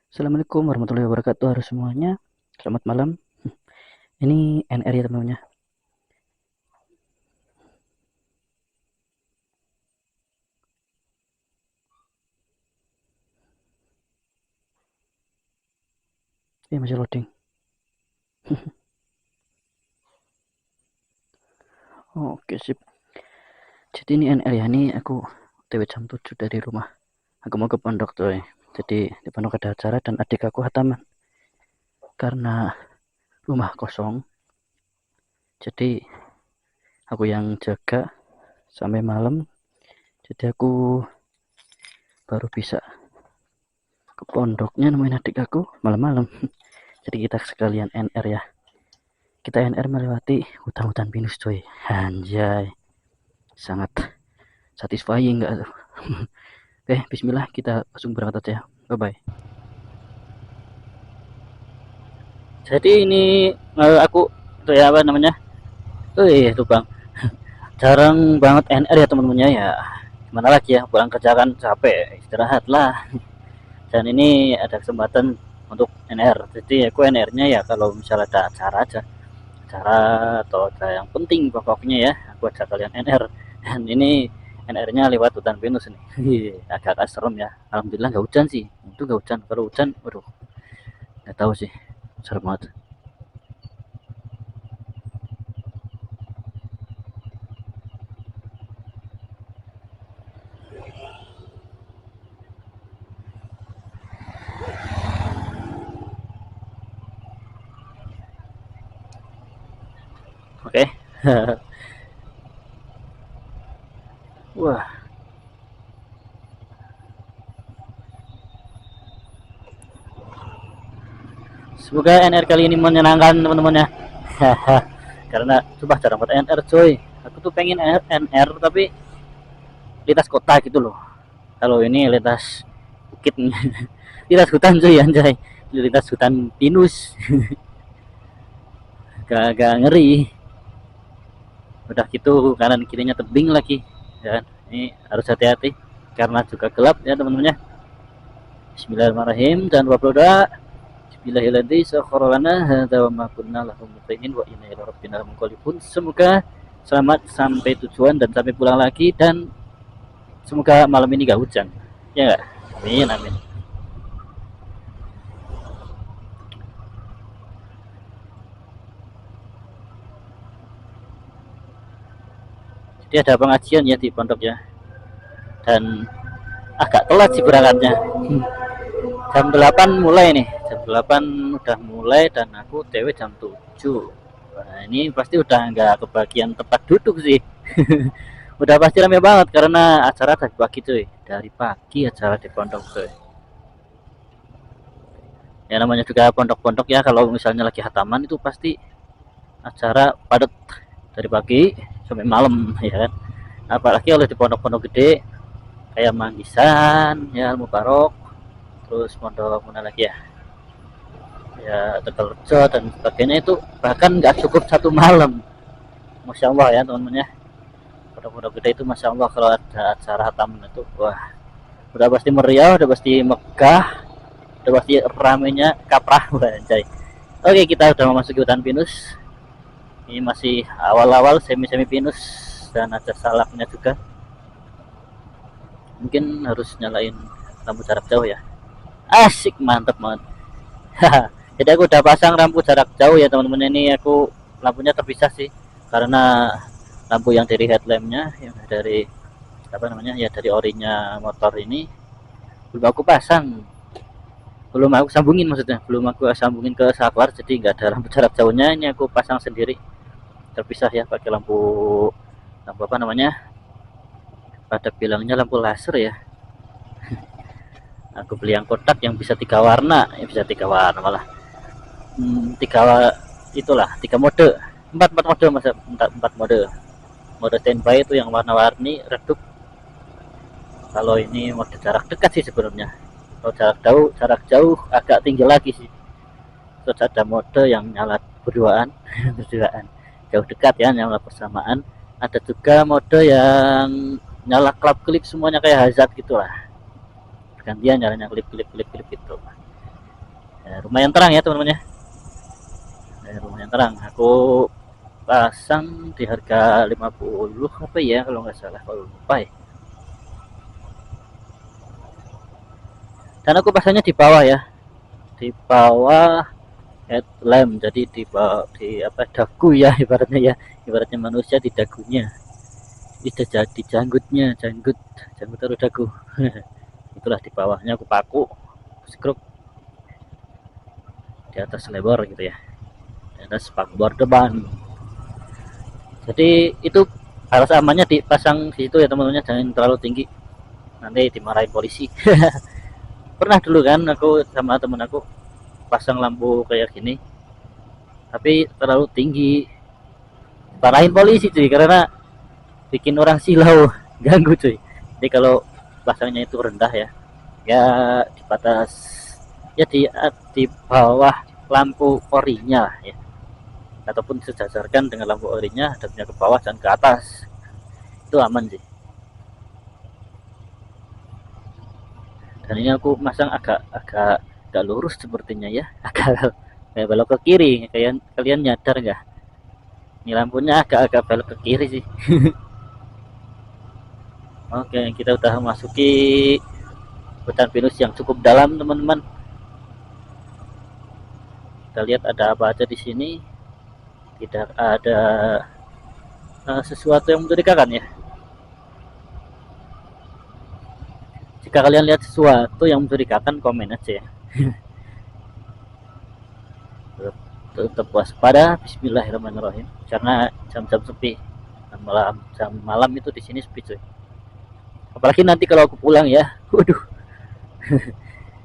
Assalamualaikum warahmatullahi wabarakatuh harus semuanya. Selamat malam. Ini NR ya teman-temannya. Masih loading. Oke sip. Jadi ini NR ya. Ini aku TW jam 7 dari rumah. Aku mau ke pondok tuh. Jadi di pondok ada acara dan adik aku hataman. Karena rumah kosong. Jadi aku yang jaga sampai malam. Jadi aku baru bisa ke pondoknya nemuin adik aku malam-malam. Jadi kita sekalian NR ya. Kita NR melewati hutan-hutan pinus coy. Anjay. Sangat satisfying enggak tuh. Oke, bismillah kita langsung berangkat aja. Bye bye. Jadi ini aku itu ya apa namanya? Itu Bang. Jarang banget NR ya teman-temannya ya. Gimana lagi ya, pulang kerja kan capek, istirahat lah. Dan ini ada kesempatan untuk NR. Jadi aku NR-nya ya kalau misalnya ada acara aja. Acara atau ada yang penting pokoknya ya, aku ajak kalian NR. Dan ini NR-nya lewat hutan pinus nih. Agak-agak serem ya. Alhamdulillah nggak hujan sih. Itu nggak hujan. Kalau hujan, waduh, nggak tahu sih. Serem banget. Oke. Wah, semoga NR kali ini menyenangkan teman-temannya. Karena coba jarang buat NR coy. Aku tuh pengen NR tapi lintas kota gitu loh. Kalau ini lintas bukit, lintas hutan cuy anjay. Lintas hutan pinus. Gak ngeri. Udah gitu kanan kirinya tebing lagi. Dan ini harus hati-hati karena juga gelap ya teman-temannya. Bismillahirrahmanirrahim dan berdoa. Semoga selamat sampai tujuan dan sampai pulang lagi dan semoga malam ini gak hujan. Ya gak? Amin amin. Jadi ada pengajian ya di pondok ya. Dan agak telat sih berangkatnya. Jam 8 mulai nih. Jam 8 udah mulai dan aku TW jam 7. Nah, ini pasti udah nggak kebagian tempat duduk sih. Udah pasti rame banget karena acara dari pagi cuy. Dari pagi acara di pondok cuy. Ya namanya juga pondok-pondok ya, kalau misalnya lagi hataman itu pasti acara padat dari pagi sampai malam ya kan. Apalagi kalau di pondok-pondok gede kayak Manggisan ya, Mubarok, terus pondok mana lagi ya, ya Tegalrejo dan sebagainya, itu bahkan nggak cukup satu malam. Masya Allah ya teman-teman ya, pondok-pondok gede itu Masya Allah kalau ada acara hataman itu wah, udah pasti meriah, udah pasti megah, udah pasti ramenya kaprah. Anjay. Oke, kita udah memasuki hutan pinus. Ini masih awal-awal semi-semi pinus dan ada salaknya juga. Mungkin harus nyalain lampu jarak jauh ya. Asik, mantep banget. Jadi aku udah pasang lampu jarak jauh ya teman-teman. Ini aku lampunya terpisah sih karena lampu yang dari headlampnya, yang dari apa namanya ya, dari orinya motor ini belum aku pasang, belum aku sambungin, maksudnya belum aku sambungin ke saklar, jadi nggak ada lampu jarak jauhnya. Ini aku pasang sendiri terpisah ya, pakai lampu, lampu apa namanya, pada bilangnya lampu laser ya. Aku beli yang kotak yang bisa 3 warna, ya bisa 3 warna malah, tiga, itulah 3 mode, empat mode, masa empat mode. Mode standby itu yang warna-warni redup. Kalau ini mode jarak dekat sih sebenarnya. Kalau jarak jauh agak tinggi lagi sih. Terus ada mode yang nyala berduaan, berduaan jauh dekat ya, nyala bersamaan. Ada juga mode yang nyala klip semuanya kayak hazard gitulah, gantian nyalanya klip gitu. lumayan terang ya teman-teman ya. Lumayan terang. Aku pasang di harga 50 apa ya kalau nggak salah, kalau lupa ya. Dan aku pasangnya di bawah ya, di bawah headlamp, jadi di bawah, di apa, dagu ya ibaratnya ya, ibaratnya manusia di dagunya, bisa jadi janggutnya, janggut taruh dagu. Itulah di bawahnya aku paku skrup, di atas lebar gitu ya, di atas spakbor depan. Jadi itu harus amannya dipasang di situ ya teman-teman, jangan terlalu tinggi, nanti dimarahin polisi. Pernah dulu kan aku sama temen aku pasang lampu kayak gini, tapi terlalu tinggi, parahin polisi cuy, karena bikin orang silau, ganggu cuy. Jadi kalau pasangnya itu rendah ya, ya di batas, ya di bawah lampu orinya ya, ataupun disejajarkan dengan lampu orinya, hadapnya ke bawah dan ke atas, itu aman sih. Dan ini aku masang agak lurus sepertinya ya, agak kayak belok ke kiri. Kalian nyadar nggak, ini lampunya agak belok ke kiri sih. Oke, kita udah memasuki hutan pinus yang cukup dalam teman-teman. Kita lihat ada apa aja di sini. Tidak ada sesuatu yang mencurigakan ya. Jika kalian lihat sesuatu yang mencurigakan, komen aja ya. Tetap waspada, bismillahirrahmanirrahim, karena jam-jam sepi, jam malam itu di sini sepi cuy. Apalagi nanti kalau aku pulang ya, waduh.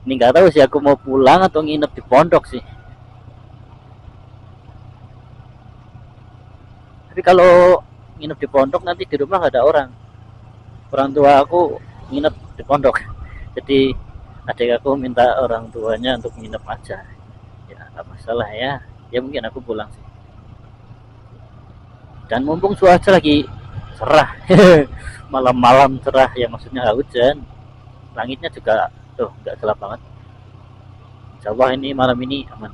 Ini nggak tahu sih aku mau pulang atau nginep di pondok sih. Tapi kalau nginep di pondok nanti di rumah nggak ada orang tua aku nginep di pondok, jadi adik aku minta orang tuanya untuk nginep aja. Ya nggak masalah ya, ya mungkin aku pulang sih. Dan mumpung cuaca lagi cerah, malam-malam cerah ya, maksudnya nggak hujan, langitnya juga tuh nggak gelap banget. Insya Allah ini malam ini aman.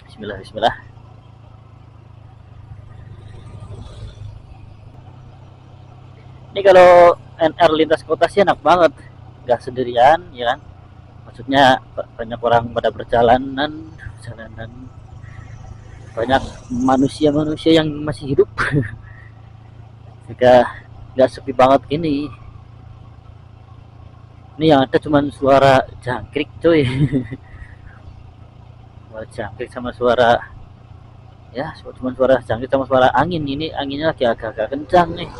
Bismillah, Bismillah. Ini kalau NR lintas kota sih enak banget, nggak sendirian ya kan, maksudnya banyak orang pada perjalanan, banyak manusia-manusia yang masih hidup. Jika nggak sepi banget gini, ini yang ada cuma suara jangkrik cuy. Suara jangkrik sama suara, ya cuma suara jangkrik sama suara angin. Ini anginnya lagi agak-agak kencang nih.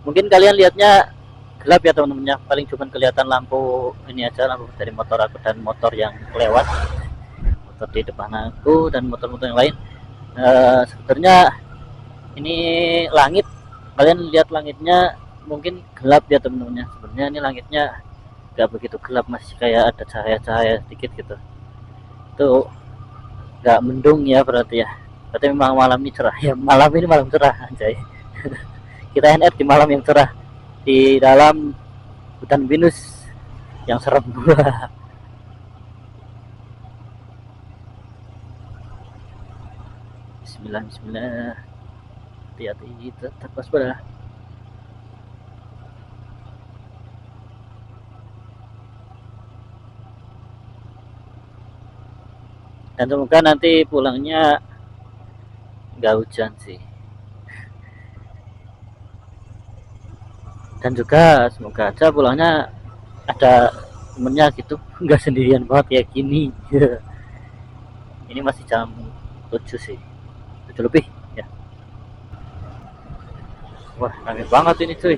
Mungkin kalian lihatnya gelap ya teman-teman, paling cuma kelihatan lampu ini aja, lampu dari motor aku dan motor yang lewat, motor di depan aku dan motor-motor yang lain. Sebenarnya ini langit, kalian lihat langitnya mungkin gelap ya teman-teman. Sebenarnya ini langitnya nggak begitu gelap, masih kayak ada cahaya-cahaya sedikit gitu. Itu nggak mendung ya berarti ya, berarti memang malam ini cerah ya, malam ini malam cerah anjay. Kita NR di malam yang cerah di dalam hutan pinus yang serem. Bismillah, Bismillah, hati-hati, tetap waspada. Dan semoga nanti pulangnya nggak hujan sih. Dan juga semoga aja pulangnya ada temennya gitu, nggak sendirian banget kayak gini. Ini masih jam 7 sih, 7 lebih ya. Wah rame banget ini cuy.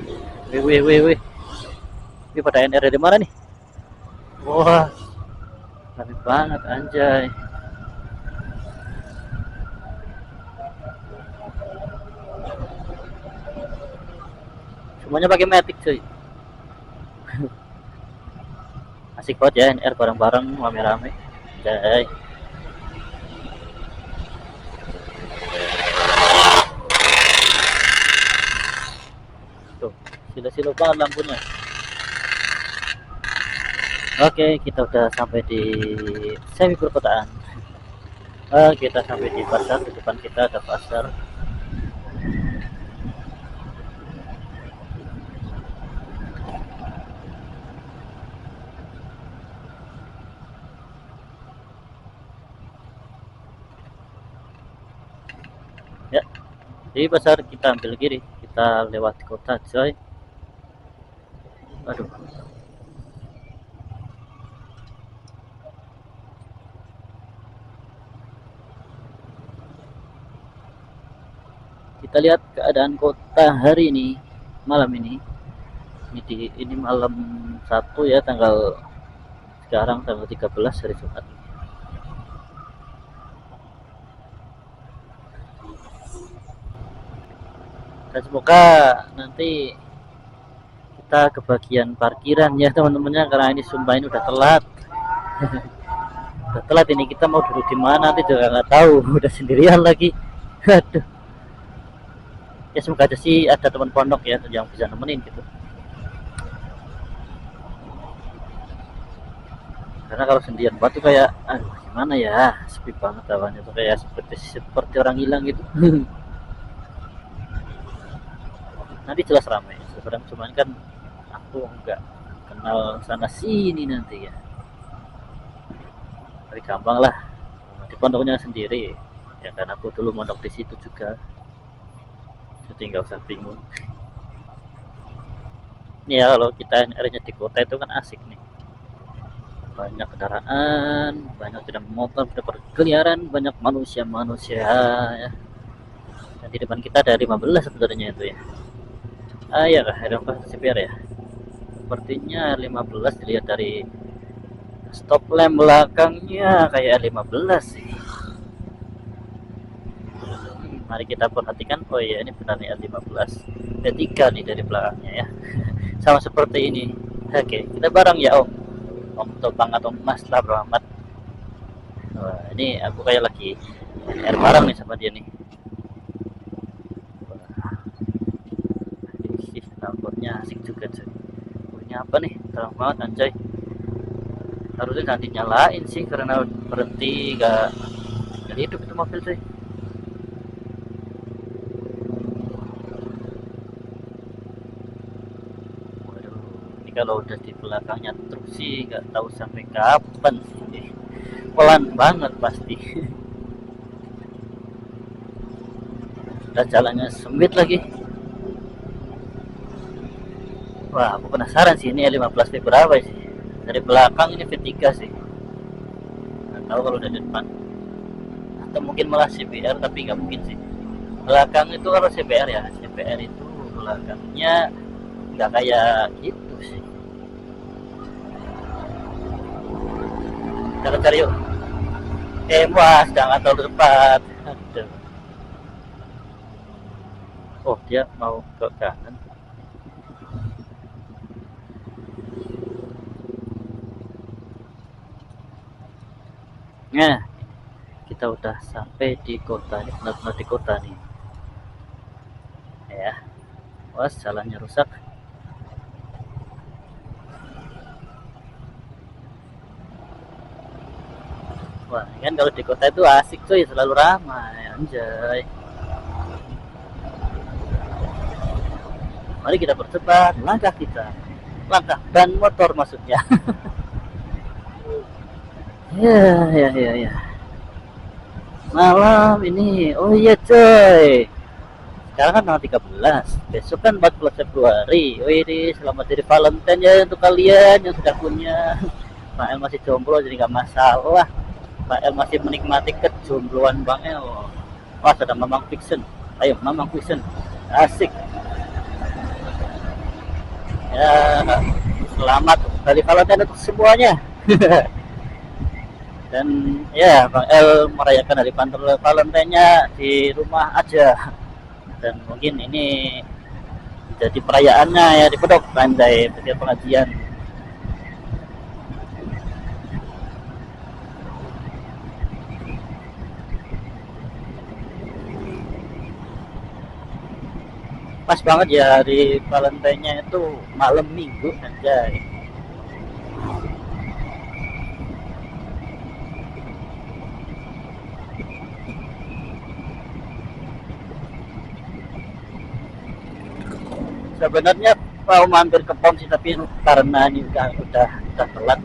Wih. Ini pada NR di mana nih? Wah rame banget anjay. Semuanya pakai Matic cuy. Asik banget ya NR bareng-bareng rame-rame. Jai. Tuh, silo-silo banget lampunya. Oke, kita udah sampai di semi perkotaan. Kita sampai di pasar. Di depan kita ada pasar. Ya, di pasar kita ambil kiri. Kita lewat kota, coy. Aduh, kita lihat keadaan kota hari ini, malam ini. Ini malam 1 ya, sekarang tanggal 13 hari Jumat. Dan semoga nanti kita kebagian parkiran ya teman-temannya, karena ini sumpah ini udah telat. Udah telat ini, kita mau duduk di mana nanti juga nggak tahu. Udah sendirian lagi. Aduh. Ya semoga aja sih ada teman pondok ya yang bisa nemenin gitu. Karena kalau sendirian batu kayak aduh gimana ya, sepi banget awalnya tuh, kayak seperti orang hilang gitu. Nanti jelas ramai sekarang, cuman kan aku nggak kenal sana sini nanti ya, tapi gampang lah di pondoknya sendiri ya, karena aku dulu mondok di situ juga, jadi nggak usah bingung. Ini ya kalau kita akhirnya di kota itu kan asik nih, banyak kendaraan, banyak sepeda motor pada berkeliaran, banyak manusia-manusia ya. Dan di depan kita ada 15 sebenarnya itu ya. Ya ada CPR ya. Sepertinya 15, dilihat dari stop lamp belakangnya kayak 15 sih. Mari kita perhatikan. Oh iya, ini benar nih L15. P3 nih dari belakangnya ya. Sama seperti ini. Oke, kita bareng ya Om. Om Topang atau Mas lah Rahmat. Wah, ini aku kayak lagi air bareng nih sama dia nih. Lampunya asik juga cuy. Ini apa nih? Terang banget anjay. Harusnya jangan dinyalain sih, karena berhenti gak hidup itu mobil cuy. Waduh, ini kalau udah di belakangnya terus sih nggak tahu sampai kapan sih. Pelan banget pasti. Dan jalannya sempit lagi. Wah, aku penasaran sih ini L15 V berapa sih. Dari belakang ini V3 sih. Nggak tahu kalau dari depan. Atau mungkin malah CBR, tapi nggak mungkin sih. Belakang itu kalau CBR ya, CBR itu belakangnya nggak kayak gitu sih. Kita cari yuk. Wah, sedang atau tepat. Aduh. Oh, dia mau ke kanan. Nah, kita udah sampai di kota, ini benar-benar di kota nih ya. Wah, jalannya rusak. Wah, kan kalau di kota itu asik cuy, selalu ramai anjay. Mari kita percepat langkah kita, langkah ban motor maksudnya. Ya. Malam ini, oh iya coy, sekarang kan tanggal 13, besok kan 14 Februari. Oh ini selamat dari Valentine ya untuk kalian yang sudah punya. Pak El masih jomblo jadi nggak masalah. Pak El masih menikmati kejombloan Bang El. Wah, sedang Mamang Fiction. Ayo Mamang Fiction, asik ya. Selamat dari Valentine untuk semuanya. Dan ya Bang El merayakan hari Valentine-nya di rumah aja, dan mungkin ini jadi perayaannya ya di pedok pandai setiap pengajian. Pas banget ya hari Valentine-nya itu malam minggu anjay. Sebenarnya mau mampir ke pom sih, tapi karena ini udah telat,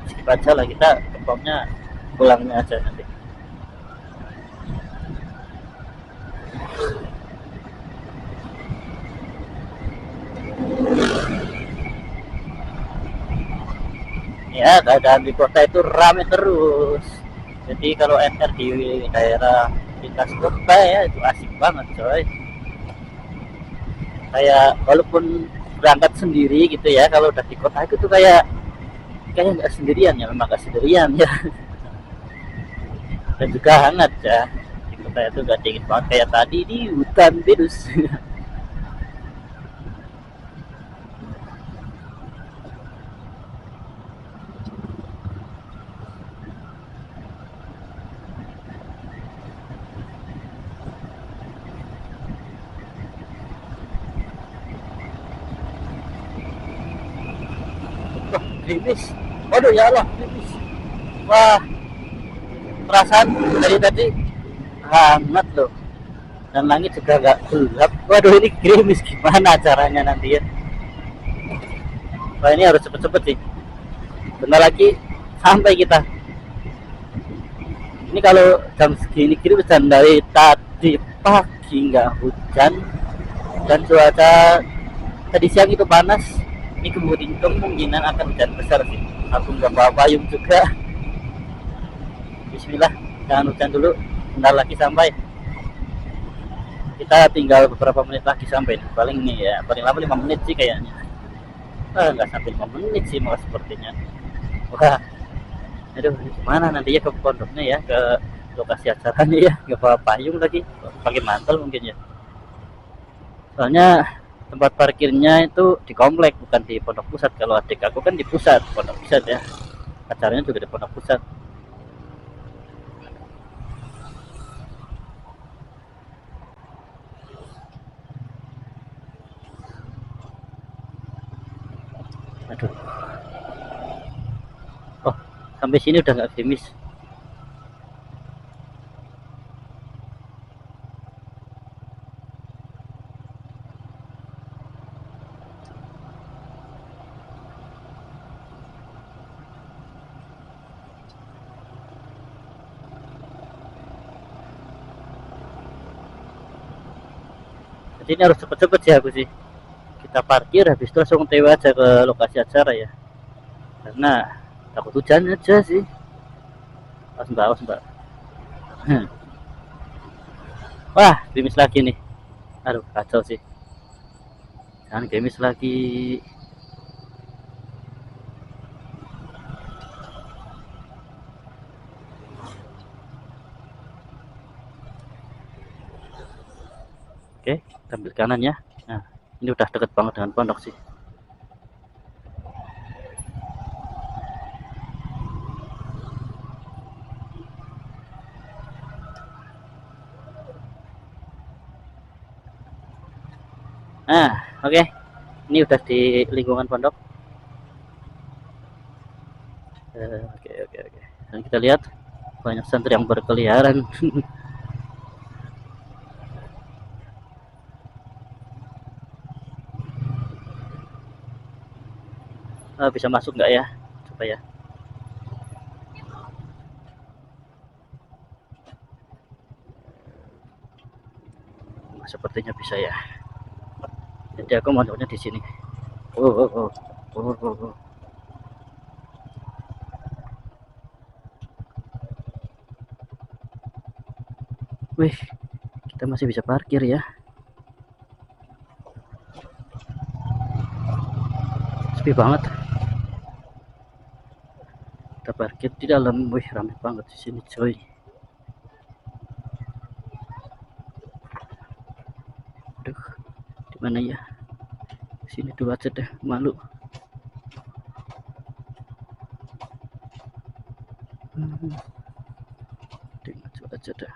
skip aja lah, kita ke pomnya pulangnya aja nanti. Ya keadaan di kota itu rame terus, jadi kalau NR di daerah lintas kota ya itu asik banget coy. Kayak walaupun berangkat sendiri gitu ya, kalau udah di kota itu tuh kayak nggak sendirian ya, memang nggak sendirian ya. Dan juga hangat ya, di kota itu nggak dingin banget kayak tadi di hutan terus. Wah, gerimis, waduh ya Allah, gerimis. Wah, perasaan dari tadi hangat loh, dan langit juga nggak gelap. Waduh, ini gerimis, gimana caranya nanti ya? Wah, ini harus cepet-cepet sih, bentar lagi sampai kita. Ini kalau jam segini kiri hujan dari tadi pagi, nggak hujan, dan cuaca tadi siang itu panas. Ini kemungkinan akan hujan besar sih. Aku nggak bawa payung juga. Bismillah, jangan hujan dulu, bentar lagi sampai. Kita tinggal beberapa menit lagi sampai, paling nih ya, paling lama 5 menit sih kayaknya. Nggak sampai 5 menit sih malah sepertinya. Wah, aduh, gimana nanti ya ke pondoknya ya, ke lokasi acaranya ya, nggak bawa payung lagi, pakai mantel mungkin ya. Soalnya tempat parkirnya itu di komplek, bukan di pondok pusat. Kalau adik aku kan di pusat, pondok pusat ya, acaranya juga di pondok pusat. Aduh, oh, sampai sini udah nggak gerimis. Jadi ini harus cepet-cepet sih aku sih, kita parkir habis itu langsung TW aja ke lokasi acara ya, karena takut hujan aja sih. Awas mbak. Wah, gerimis lagi nih, aduh kacau sih, jangan gerimis lagi. Oke, ambil kanan ya. Nah, ini udah deket banget dengan pondok sih. Nah, oke, ini udah di lingkungan pondok. Oke. Dan kita lihat banyak santri yang berkeliaran. Bisa masuk nggak ya? Coba ya. Sepertinya bisa ya. Jadi aku mau di sini. Oh, oh, oh. Oh, oh, oh. Wih, kita masih bisa parkir ya. Sepi banget. Kita parkir di dalam. Wih, ramai banget di sini, coy. Aduh, di mana ya? Sini dulu aja deh, malu. Maju aja dah.